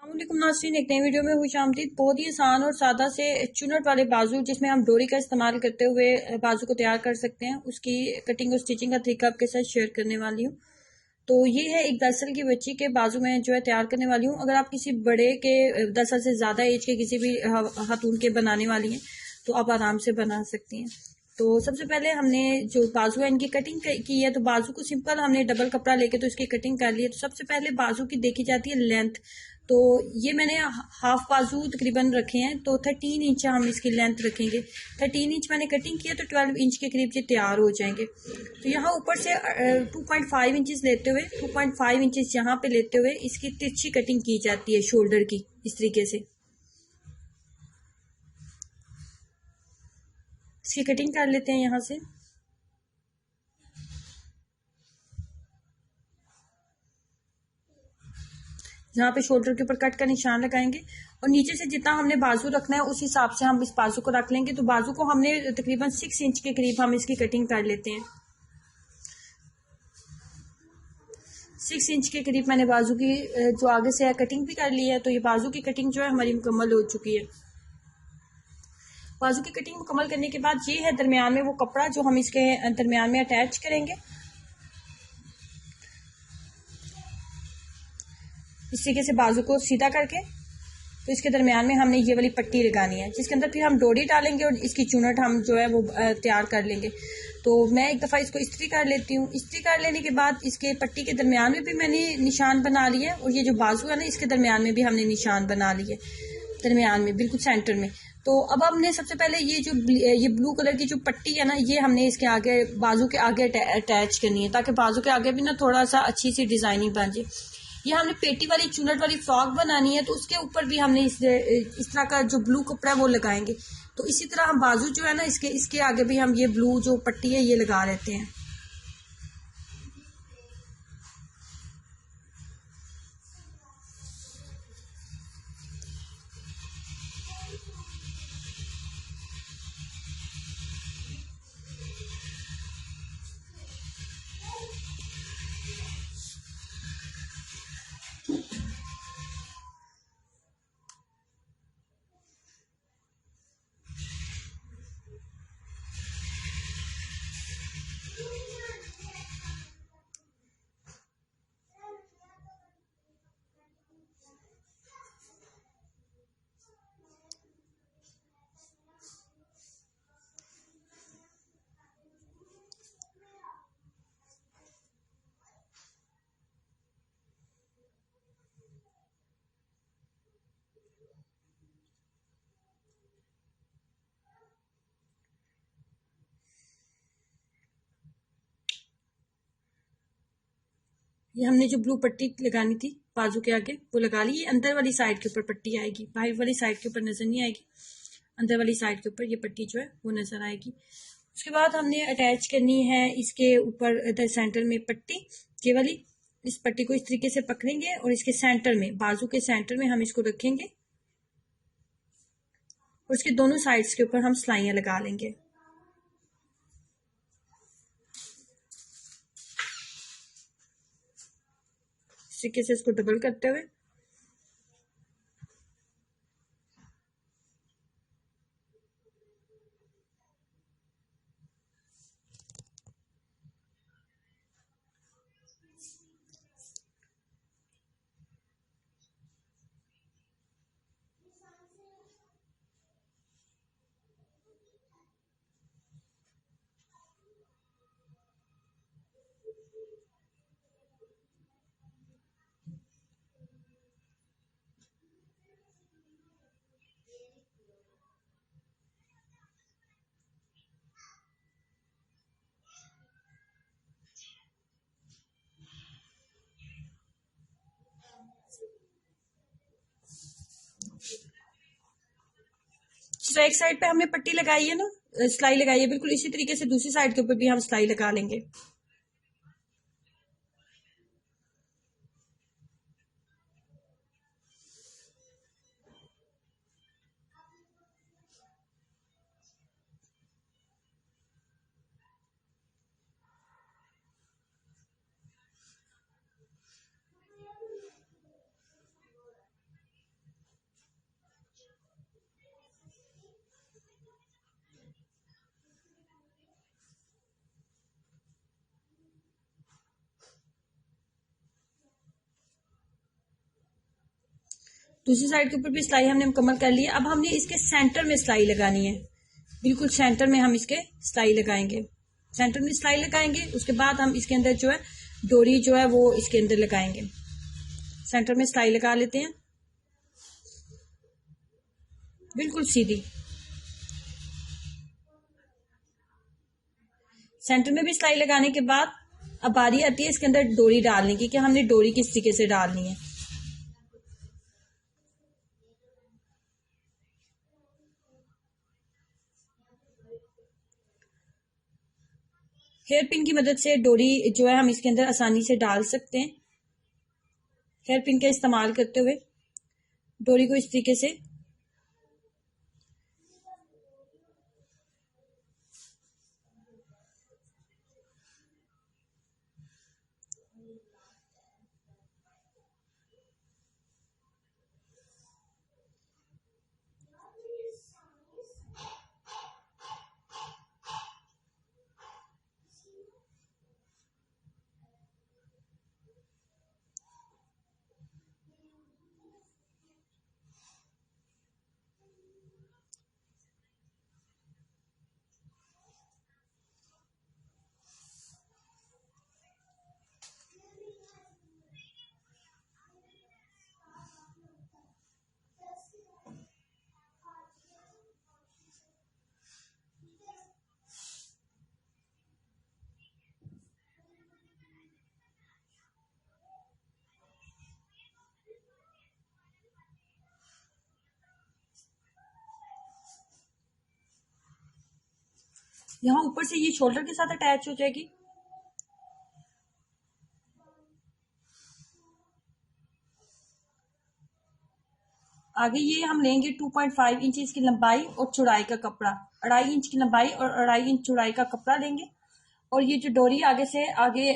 अस्सलामुअलैकुम नाज़रीन, एक नई वीडियो में खुशामदीद। बहुत ही आसान और सादा से चुनट वाले बाजू जिसमें हम डोरी का इस्तेमाल करते हुए बाजू को तैयार कर सकते हैं, उसकी कटिंग और स्टिचिंग का तरीका आपके साथ शेयर करने वाली हूँ। तो ये है एक 10 साल की बच्ची के बाजू में जो है तैयार करने वाली हूँ। अगर आप किसी बड़े के 10 साल से ज़्यादा एज के किसी भी खातून के बनाने वाली हैं तो आप आराम से बना सकती हैं। तो सबसे पहले हमने जो बाजू है इनकी कटिंग की है, तो बाजू को सिंपल हमने डबल कपड़ा लेके तो इसकी कटिंग कर ली है। तो सबसे पहले बाजू की देखी जाती है लेंथ। तो ये मैंने हाफ बाजू तकरीबन रखे हैं, तो 13 इंच हम इसकी लेंथ रखेंगे। 13 इंच मैंने कटिंग किया तो 12 इंच के करीब ये तैयार हो जाएंगे। तो यहाँ ऊपर से 2.5 इंचेस लेते हुए 2.5 इंचेस यहाँ पे लेते हुए इसकी तिरछी कटिंग की जाती है शोल्डर की, इस तरीके से इसकी कटिंग कर लेते हैं। यहाँ से यहाँ पे शोल्डर के ऊपर कट का निशान लगाएंगे और नीचे से जितना हमने बाजू रखना है उस हिसाब से हम इस बाजू को रख लेंगे। तो बाजू को हमने तकरीबन 6 इंच के करीब हम इसकी कटिंग कर लेते हैं। 6 इंच के करीब मैंने बाजू की जो आगे से है कटिंग भी कर ली है। तो ये बाजू की कटिंग जो है हमारी मुकम्मल हो चुकी है। बाजू की कटिंग मुकम्मल करने के बाद ये है दरमियान में वो कपड़ा जो हम इसके दरमियान में अटैच करेंगे। इस तरीके से बाजू को सीधा करके तो इसके दरमियान में हमने ये वाली पट्टी लगानी है, जिसके अंदर फिर हम डोरी डालेंगे और इसकी चुनट हम जो है वो तैयार कर लेंगे। तो मैं एक दफ़ा इसको इस्त्री कर लेती हूँ। इस्त्री कर लेने के बाद इसके पट्टी के दरमियान में भी मैंने निशान बना लिया और ये जो बाजू है ना इसके दरमियान में भी हमने निशान बना लिए, दरमियान में बिल्कुल सेंटर में। तो अब हमने सबसे पहले ये ब्लू कलर की जो पट्टी है ना ये हमने इसके आगे बाजू के आगे अटैच करनी है, ताकि बाजू के आगे भी ना थोड़ा सा अच्छी सी डिजाइनिंग बन जाए। ये हमने पेटी वाली चुनट वाली फ्रॉक बनानी है, तो उसके ऊपर भी हमने इस तरह का जो ब्लू कपड़ा है वो लगाएंगे। तो इसी तरह हम बाजू जो है ना इसके आगे भी हम ये ब्लू जो पट्टी है ये लगा लेते हैं। ये हमने जो ब्लू पट्टी लगानी थी बाजू के आगे वो लगा ली। ये अंदर वाली साइड के ऊपर पट्टी आएगी, बाहर वाली साइड के ऊपर नजर नहीं आएगी। अंदर वाली साइड के ऊपर ये पट्टी जो है वो नजर आएगी। उसके बाद हमने अटैच करनी है इसके ऊपर इधर सेंटर में पट्टी, ये वाली। इस पट्टी को इस तरीके से पकड़ेंगे और इसके सेंटर में, बाजू के सेंटर में हम इसको रखेंगे और इसके दोनों साइड्स के ऊपर हम सिलाइयां लगा लेंगे। इस तरीके से इसको डबल करते हुए तो एक साइड पे हमने पट्टी लगाई है ना, सिलाई लगाई है, बिल्कुल इसी तरीके से दूसरी साइड के ऊपर भी हम सिलाई लगा लेंगे। दूसरी साइड के ऊपर भी सिलाई हमने मुकम्मल कर ली है। अब हमने इसके सेंटर में सिलाई लगानी है, बिल्कुल सेंटर में हम इसके सिलाई लगाएंगे। सेंटर में सिलाई लगाएंगे, उसके बाद हम इसके अंदर जो है डोरी जो है वो इसके अंदर लगाएंगे। सेंटर में सिलाई लगा लेते हैं बिल्कुल सीधी। सेंटर में भी सिलाई लगाने के बाद अब बारी आती है इसके अंदर डोरी डालने की, कि हमने डोरी किस तरीके से डालनी है। हेयर पिन की मदद से डोरी जो है हम इसके अंदर आसानी से डाल सकते हैं। हेयर पिन का इस्तेमाल करते हुए डोरी को इस तरीके से यहाँ ऊपर से ये शोल्डर के साथ अटैच हो जाएगी। आगे ये हम लेंगे 2.5 इंच की लंबाई और चौड़ाई का कपड़ा, 2.5 इंच की लंबाई और 2.5 इंच चौड़ाई का कपड़ा लेंगे। और ये जो डोरी आगे से आगे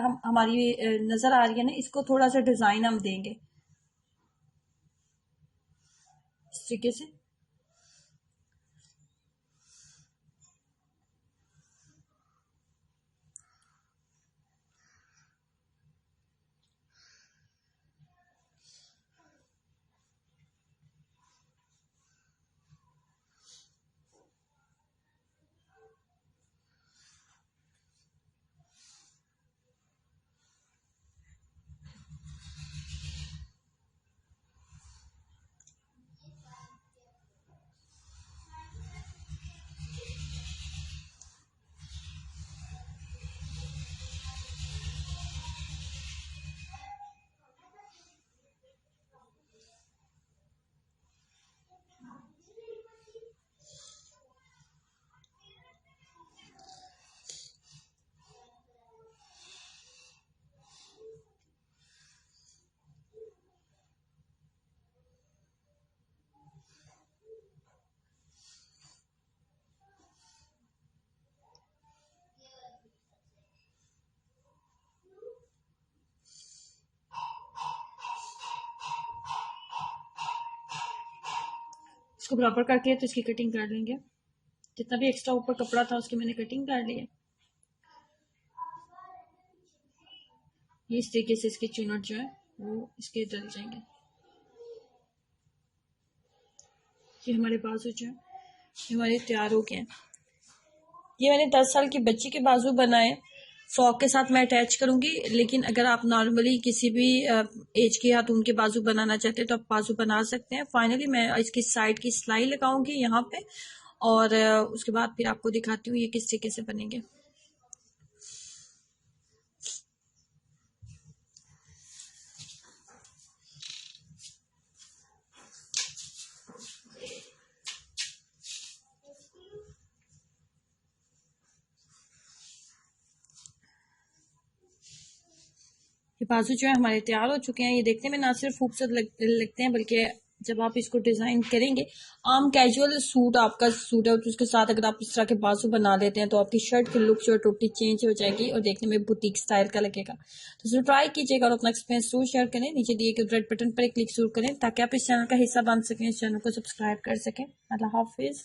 हमारी नजर आ रही है ना, इसको थोड़ा सा डिजाइन हम देंगे इस तरीके से। इसको बराबर करके तो इसकी कटिंग कर लेंगे। जितना भी एक्स्ट्रा ऊपर कपड़ा था उसकी मैंने कटिंग कर ली है। ये इस तरीके से इसके चुनट जो है वो इसके डल जाएंगे। ये हमारे बाजू जो है ये हमारे तैयार हो गए हैं। ये मैंने 10 साल की बच्ची के बाजू बनाए, फ्रॉक के साथ मैं अटैच करूंगी। लेकिन अगर आप नॉर्मली किसी भी एज के खातून के बाजू बनाना चाहते हैं तो आप बाजू बना सकते हैं। फाइनली मैं इसकी साइड की सिलाई लगाऊंगी यहाँ पे, और उसके बाद फिर आपको दिखाती हूँ ये किस तरीके से बनेंगे। ये बाजू जो है हमारे तैयार हो चुके हैं। ये देखने में ना सिर्फ खूबसूरत लगते हैं, बल्कि जब आप इसको डिजाइन करेंगे, आम कैजुअल सूट आपका सूट है तो उसके साथ अगर आप इस तरह के बाजू बना लेते हैं तो आपकी शर्ट की लुक जो है टोटली चेंज हो जाएगी और देखने में बुटीक स्टाइल का लगेगा। तो जरूर ट्राई कीजिएगा और अपना एक्सपीरियंस जरूर शेयर करें। नीचे दिए गए रेड बटन पर क्लिक जरूर करें ताकि आप इस चैनल का हिस्सा बन सकें, इस चैनल को सब्सक्राइब कर सकें। अल्लाह हाफिज।